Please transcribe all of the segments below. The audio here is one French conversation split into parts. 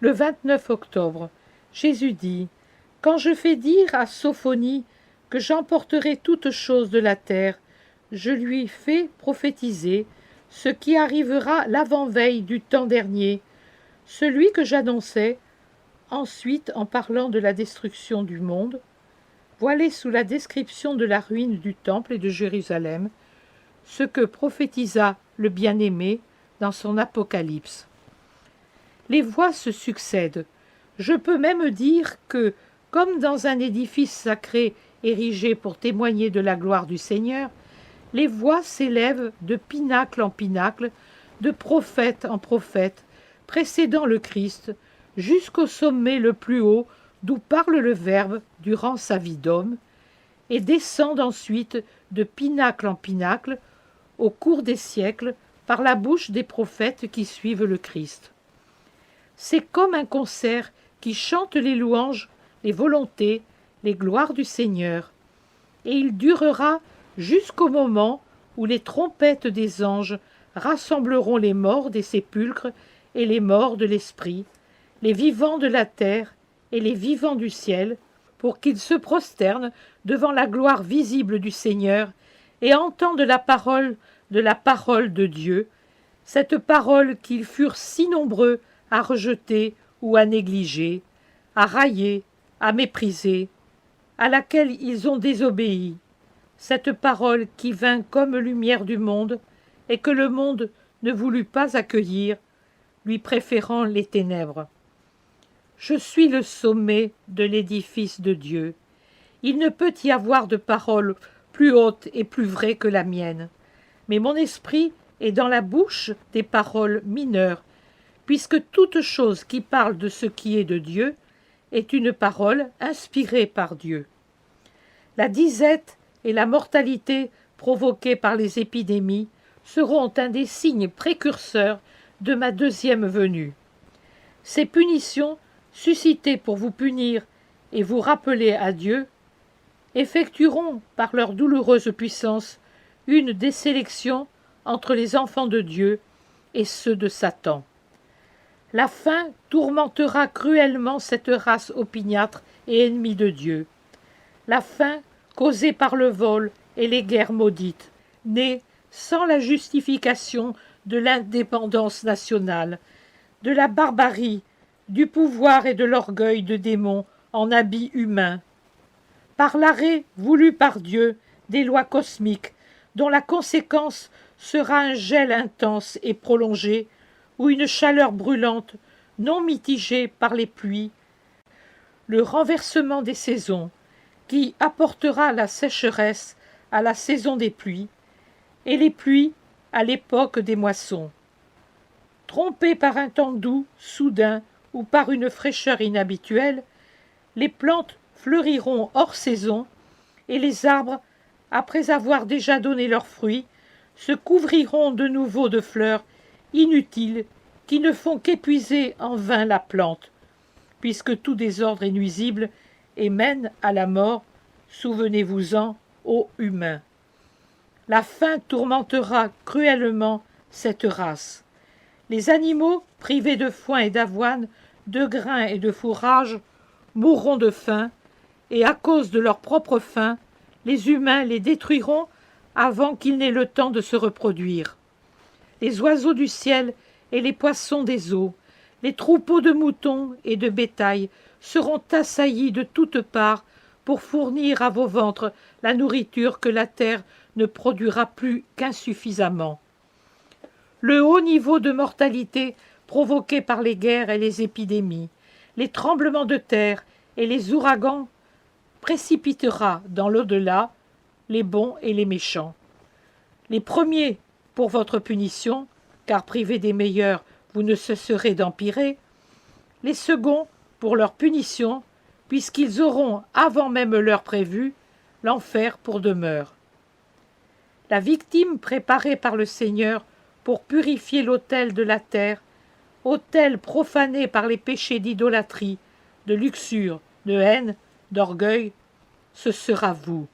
Le 29 octobre, Jésus dit « Quand je fais dire à Sophonie que j'emporterai toutes choses de la terre, je lui fais prophétiser ce qui arrivera l'avant-veille du temps dernier, celui que j'annonçais, ensuite en parlant de la destruction du monde, voilé sous la description de la ruine du temple et de Jérusalem, ce que prophétisa le bien-aimé dans son Apocalypse. Les voix se succèdent. Je peux même dire que, comme dans un édifice sacré érigé pour témoigner de la gloire du Seigneur, les voix s'élèvent de pinacle en pinacle, de prophète en prophète, précédant le Christ, jusqu'au sommet le plus haut d'où parle le Verbe durant sa vie d'homme, et descendent ensuite de pinacle en pinacle, au cours des siècles, par la bouche des prophètes qui suivent le Christ. C'est comme un concert qui chante les louanges, les volontés, les gloires du Seigneur, et il durera jusqu'au moment où les trompettes des anges rassembleront les morts des sépulcres et les morts de l'esprit, les vivants de la terre et les vivants du ciel, pour qu'ils se prosternent devant la gloire visible du Seigneur et entendent la parole de Dieu, cette parole qu'ils furent si nombreux à rejeter ou à négliger, à railler, à mépriser, à laquelle ils ont désobéi, cette parole qui vint comme lumière du monde et que le monde ne voulut pas accueillir, lui préférant les ténèbres. Je suis le sommet de l'édifice de Dieu. Il ne peut y avoir de parole plus haute et plus vraie que la mienne. Mais mon esprit est dans la bouche des paroles mineures, puisque toute chose qui parle de ce qui est de Dieu est une parole inspirée par Dieu. La disette et la mortalité provoquées par les épidémies seront un des signes précurseurs de ma deuxième venue. Ces punitions, suscitées pour vous punir et vous rappeler à Dieu, effectueront par leur douloureuse puissance une désélection entre les enfants de Dieu et ceux de Satan. La faim tourmentera cruellement cette race opiniâtre et ennemie de Dieu. La faim causée par le vol et les guerres maudites, nées sans la justification de l'indépendance nationale, de la barbarie, du pouvoir et de l'orgueil de démons en habits humains, par l'arrêt voulu par Dieu des lois cosmiques, dont la conséquence sera un gel intense et prolongé, ou une chaleur brûlante, non mitigée par les pluies, le renversement des saisons, qui apportera la sécheresse à la saison des pluies, et les pluies à l'époque des moissons. Trompés par un temps doux, soudain, ou par une fraîcheur inhabituelle, les plantes fleuriront hors saison, et les arbres, après avoir déjà donné leurs fruits, se couvriront de nouveau de fleurs inutiles qui ne font qu'épuiser en vain la plante, puisque tout désordre est nuisible et mène à la mort, souvenez-vous-en, ô humains. La faim tourmentera cruellement cette race. Les animaux, privés de foin et d'avoine, de grains et de fourrage, mourront de faim, et à cause de leur propre faim, les humains les détruiront avant qu'ils n'aient le temps de se reproduire. Les oiseaux du ciel et les poissons des eaux, les troupeaux de moutons et de bétail seront assaillis de toutes parts pour fournir à vos ventres la nourriture que la terre ne produira plus qu'insuffisamment. Le haut niveau de mortalité provoqué par les guerres et les épidémies, les tremblements de terre et les ouragans précipitera dans l'au-delà les bons et les méchants. Les premiers pour votre punition, car privés des meilleurs, vous ne cesserez d'empirer, les seconds pour leur punition, puisqu'ils auront, avant même l'heure prévue, l'enfer pour demeure. La victime préparée par le Seigneur pour purifier l'autel de la terre, autel profané par les péchés d'idolâtrie, de luxure, de haine, d'orgueil, ce sera vous,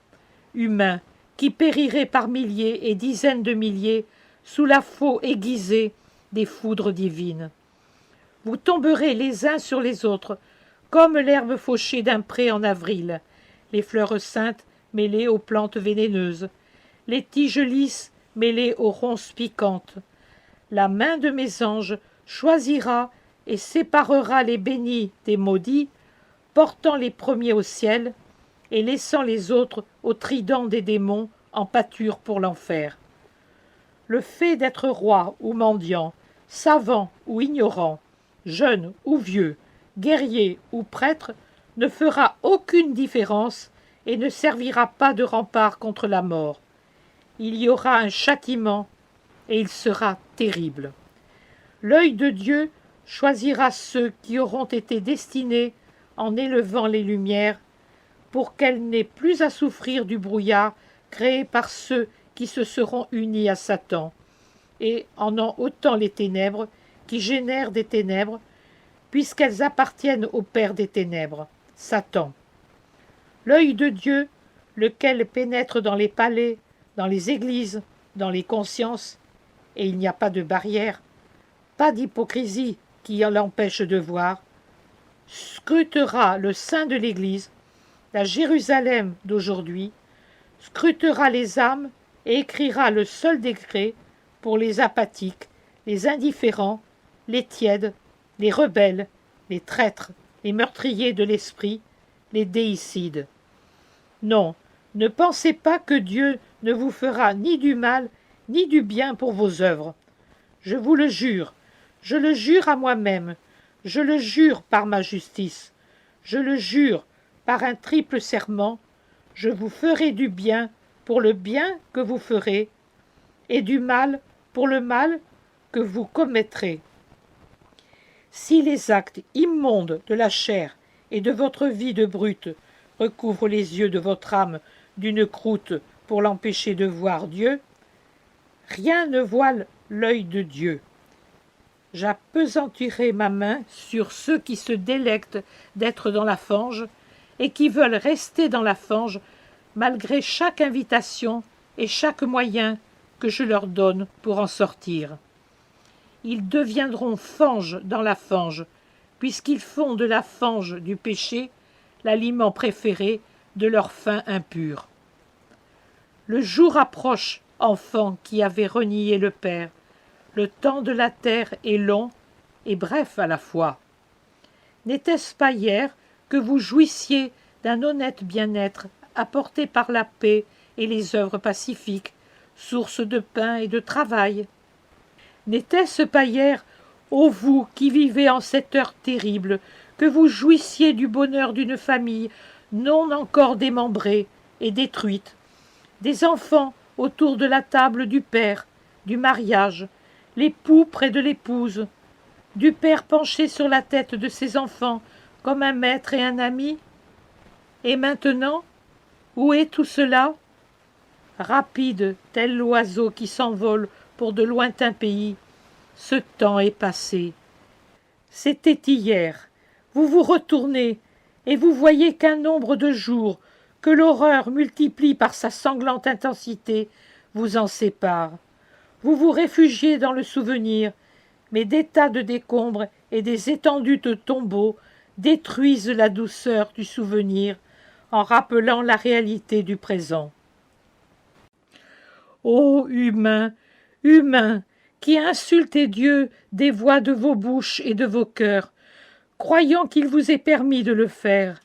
humains, qui périrez par milliers et dizaines de milliers sous la faux aiguisée des foudres divines. vous tomberez les uns sur les autres, comme l'herbe fauchée d'un pré en avril, les fleurs saintes mêlées aux plantes vénéneuses, les tiges lisses mêlées aux ronces piquantes. La main de mes anges choisira et séparera les bénis des maudits, portant les premiers au ciel et laissant les autres au trident des démons en pâture pour l'enfer. Le fait d'être roi ou mendiant, savant ou ignorant, jeune ou vieux, guerrier ou prêtre, ne fera aucune différence et ne servira pas de rempart contre la mort. Il y aura un châtiment et il sera terrible. L'œil de Dieu choisira ceux qui auront été destinés en élevant les lumières pour qu'elles n'aient plus à souffrir du brouillard créé par ceux qui se seront unis à Satan et en ôtant les ténèbres qui génèrent des ténèbres puisqu'elles appartiennent au père des ténèbres, Satan. L'œil de Dieu, lequel pénètre dans les palais, dans les églises, dans les consciences, et il n'y a pas de barrière, pas d'hypocrisie qui l'empêche de voir, scrutera le sein de l'Église, la Jérusalem d'aujourd'hui, scrutera les âmes et écrira le seul décret pour les apathiques, les indifférents, les tièdes, les rebelles, les traîtres, les meurtriers de l'esprit, les déicides. Non, ne pensez pas que Dieu ne vous fera ni du mal ni du bien pour vos œuvres. Je vous le jure à moi-même, je le jure par ma justice, je le jure par un triple serment, je vous ferai du bien pour le bien que vous ferez, et du mal pour le mal que vous commettrez. Si les actes immondes de la chair et de votre vie de brute recouvrent les yeux de votre âme d'une croûte pour l'empêcher de voir Dieu, rien ne voile l'œil de Dieu. J'appesantirai ma main sur ceux qui se délectent d'être dans la fange et qui veulent rester dans la fange malgré chaque invitation et chaque moyen que je leur donne pour en sortir. Ils deviendront fange dans la fange, puisqu'ils font de la fange du péché l'aliment préféré de leur faim impure. Le jour approche, enfants qui avez renié le Père. Le temps de la terre est long et bref à la fois. N'était-ce pas hier que vous jouissiez d'un honnête bien-être apporté par la paix et les œuvres pacifiques, source de pain et de travail? N'était-ce pas hier, ô vous qui vivez en cette heure terrible, que vous jouissiez du bonheur d'une famille non encore démembrée et détruite, des enfants autour de la table du père, du mariage, l'époux près de l'épouse, du père penché sur la tête de ses enfants comme un maître et un ami? Et maintenant, où est tout cela? Rapide, tel l'oiseau qui s'envole pour de lointains pays, ce temps est passé. C'était hier. Vous vous retournez, et vous voyez qu'un nombre de jours, que l'horreur multiplie par sa sanglante intensité, vous en sépare. Vous vous réfugiez dans le souvenir, mais des tas de décombres et des étendues de tombeaux détruisent la douceur du souvenir en rappelant la réalité du présent. Ô humains, humains, qui insultez Dieu des voix de vos bouches et de vos cœurs, croyant qu'il vous est permis de le faire.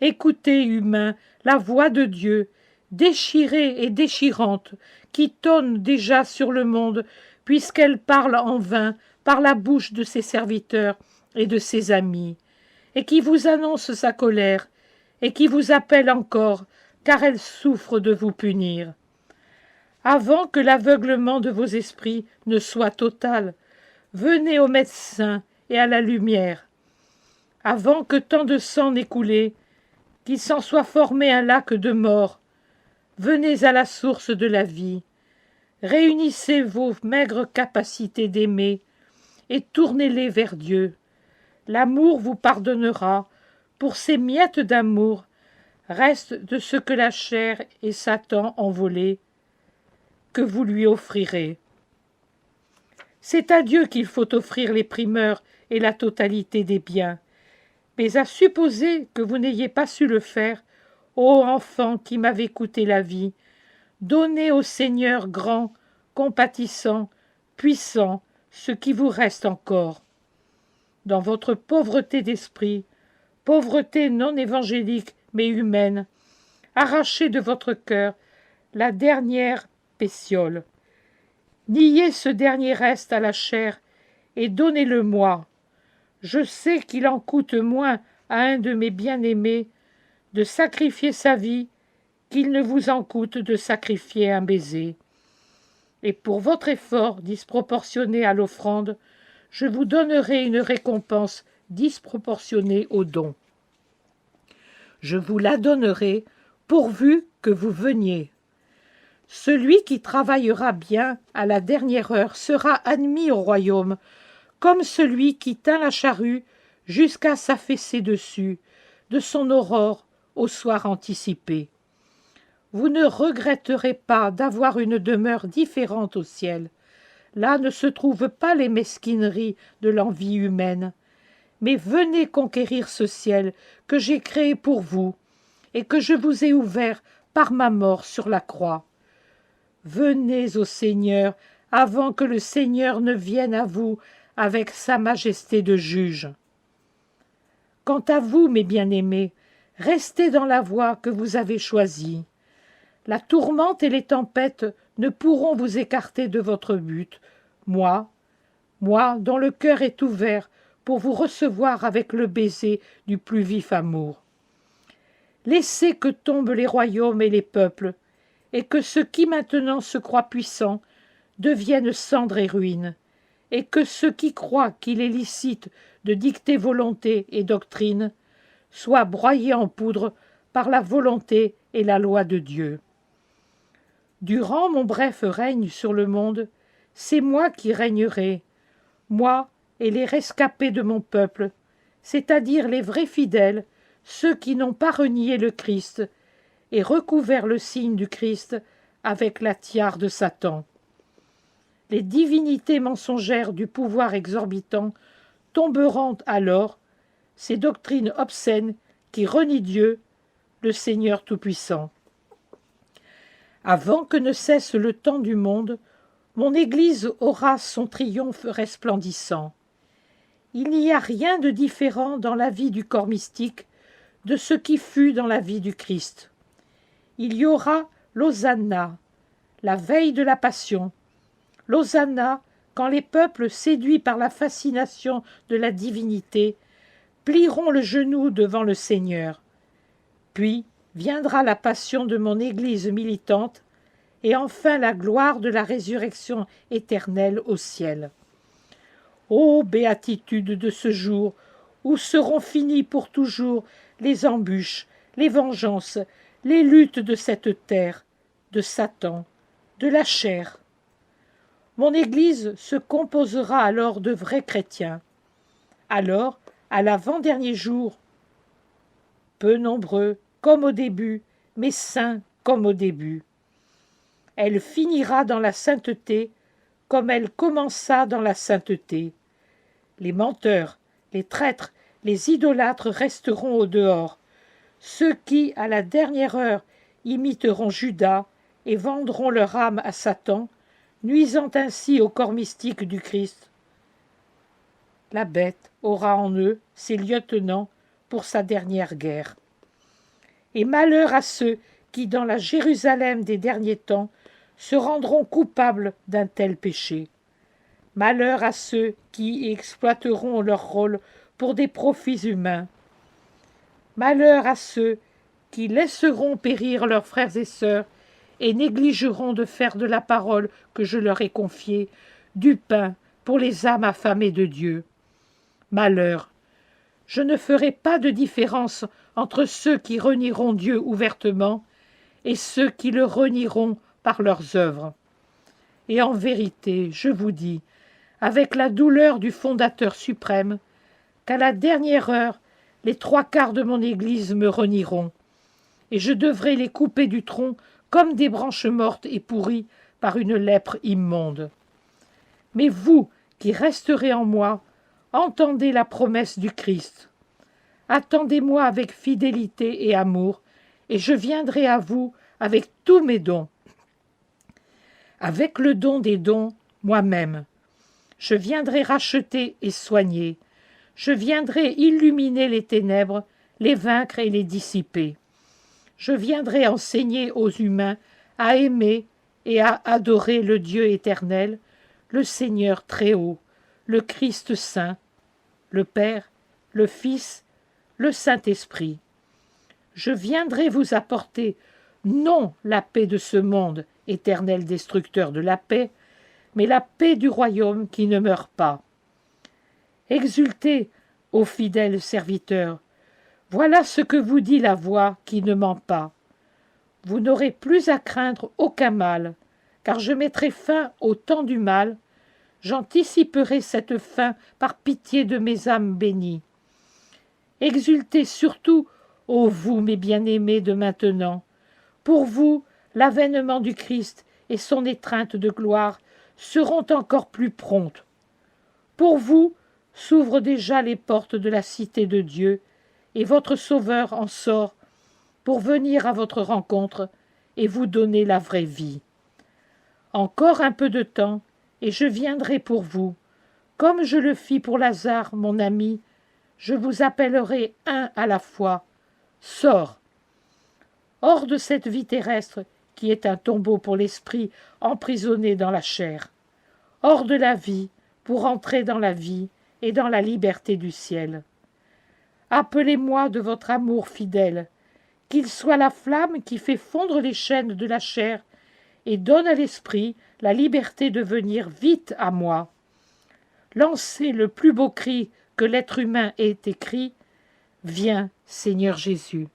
Écoutez, humains, la voix de Dieu, déchirée et déchirante, qui tonne déjà sur le monde, puisqu'elle parle en vain par la bouche de ses serviteurs et de ses amis, et qui vous annonce sa colère, et qui vous appelle encore, car elle souffre de vous punir. Avant que l'aveuglement de vos esprits ne soit total, venez au médecin et à la lumière. Avant que tant de sang n'ait coulé, qu'il s'en soit formé un lac de mort, venez à la source de la vie, réunissez vos maigres capacités d'aimer et tournez-les vers Dieu. L'amour vous pardonnera, pour ces miettes d'amour, reste de ce que la chair et Satan ont volé, que vous lui offrirez. C'est à Dieu qu'il faut offrir les primeurs et la totalité des biens. Mais à supposer que vous n'ayez pas su le faire, ô enfants qui m'avez coûté la vie, donnez au Seigneur grand, compatissant, puissant, ce qui vous reste encore. Dans votre pauvreté d'esprit, pauvreté non évangélique mais humaine, arrachez de votre cœur la dernière pétiole. Niez ce dernier reste à la chair et donnez-le-moi. Je sais qu'il en coûte moins à un de mes bien-aimés de sacrifier sa vie qu'il ne vous en coûte de sacrifier un baiser. Et pour votre effort disproportionné à l'offrande, je vous donnerai une récompense disproportionnée au don. Je vous la donnerai pourvu que vous veniez. Celui qui travaillera bien à la dernière heure sera admis au royaume, comme celui qui tint la charrue jusqu'à s'affaisser dessus, de son aurore au soir anticipé. Vous ne regretterez pas d'avoir une demeure différente au ciel. Là ne se trouvent pas les mesquineries de l'envie humaine. Mais venez conquérir ce ciel que j'ai créé pour vous et que je vous ai ouvert par ma mort sur la croix. Venez au Seigneur avant que le Seigneur ne vienne à vous avec sa majesté de juge. Quant à vous, mes bien-aimés, restez dans la voie que vous avez choisie. La tourmente et les tempêtes ne pourront vous écarter de votre but. Moi, dont le cœur est ouvert pour vous recevoir avec le baiser du plus vif amour. Laissez que tombent les royaumes et les peuples, et que ceux qui maintenant se croient puissants deviennent cendres et ruines, et que ceux qui croient qu'il est licite de dicter volonté et doctrine soient broyés en poudre par la volonté et la loi de Dieu. Durant mon bref règne sur le monde, c'est moi qui régnerai, moi et les rescapés de mon peuple, c'est-à-dire les vrais fidèles, ceux qui n'ont pas renié le Christ et recouvert le signe du Christ avec la tiare de Satan. Les divinités mensongères du pouvoir exorbitant tomberont alors, ces doctrines obscènes qui renient Dieu, le Seigneur Tout-Puissant. Avant que ne cesse le temps du monde, mon Église aura son triomphe resplendissant. Il n'y a rien de différent dans la vie du corps mystique de ce qui fut dans la vie du Christ. Il y aura l'Hosanna, la veille de la Passion, l'Hosanna quand les peuples séduits par la fascination de la divinité plieront le genou devant le Seigneur. Puis viendra la passion de mon Église militante et enfin la gloire de la résurrection éternelle au ciel. Ô béatitude de ce jour où seront finies pour toujours les embûches, les vengeances, les luttes de cette terre, de Satan, de la chair. Mon Église se composera alors de vrais chrétiens. Alors, à l'avant-dernier jour, peu nombreux comme au début, mais saints comme au début. Elle finira dans la sainteté comme elle commença dans la sainteté. Les menteurs, les traîtres, les idolâtres resteront au dehors. Ceux qui, à la dernière heure, imiteront Judas et vendront leur âme à Satan, nuisant ainsi au corps mystique du Christ. La bête aura en eux ses lieutenants pour sa dernière guerre. Et malheur à ceux qui, dans la Jérusalem des derniers temps, se rendront coupables d'un tel péché. Malheur à ceux qui exploiteront leur rôle pour des profits humains. Malheur à ceux qui laisseront périr leurs frères et sœurs et négligeront de faire de la parole que je leur ai confiée du pain pour les âmes affamées de Dieu. Malheur! Je ne ferai pas de différence entre ceux qui renieront Dieu ouvertement et ceux qui le renieront par leurs œuvres. Et en vérité, je vous dis, avec la douleur du Fondateur suprême, qu'à la dernière heure, les 3/4 de mon Église me renieront, et je devrai les couper du tronc comme des branches mortes et pourries par une lèpre immonde. Mais vous, qui resterez en moi, entendez la promesse du Christ. Attendez-moi avec fidélité et amour, et je viendrai à vous avec tous mes dons. Avec le don des dons, moi-même. Je viendrai racheter et soigner. Je viendrai illuminer les ténèbres, les vaincre et les dissiper. Je viendrai enseigner aux humains à aimer et à adorer le Dieu éternel, le Seigneur très haut, le Christ saint, le Père, le Fils, le Saint-Esprit. Je viendrai vous apporter non la paix de ce monde, éternel destructeur de la paix, mais la paix du royaume qui ne meurt pas. Exultez, ô fidèles serviteurs, voilà ce que vous dit la voix qui ne ment pas. Vous n'aurez plus à craindre aucun mal, car je mettrai fin au temps du mal, j'anticiperai cette fin par pitié de mes âmes bénies. Exultez surtout, ô vous mes bien-aimés de maintenant. Pour vous, l'avènement du Christ et son étreinte de gloire seront encore plus promptes. Pour vous s'ouvrent déjà les portes de la cité de Dieu, et votre Sauveur en sort pour venir à votre rencontre et vous donner la vraie vie. Encore un peu de temps, et je viendrai pour vous. Comme je le fis pour Lazare, mon ami, je vous appellerai un à la fois. Sors. Hors de cette vie terrestre qui est un tombeau pour l'esprit emprisonné dans la chair. Hors de la vie pour entrer dans la vie et dans la liberté du ciel. Appelez-moi de votre amour fidèle, qu'il soit la flamme qui fait fondre les chaînes de la chair et donne à l'esprit la liberté de venir vite à moi. Lancez le plus beau cri que l'être humain ait écrit. Viens, Seigneur Jésus.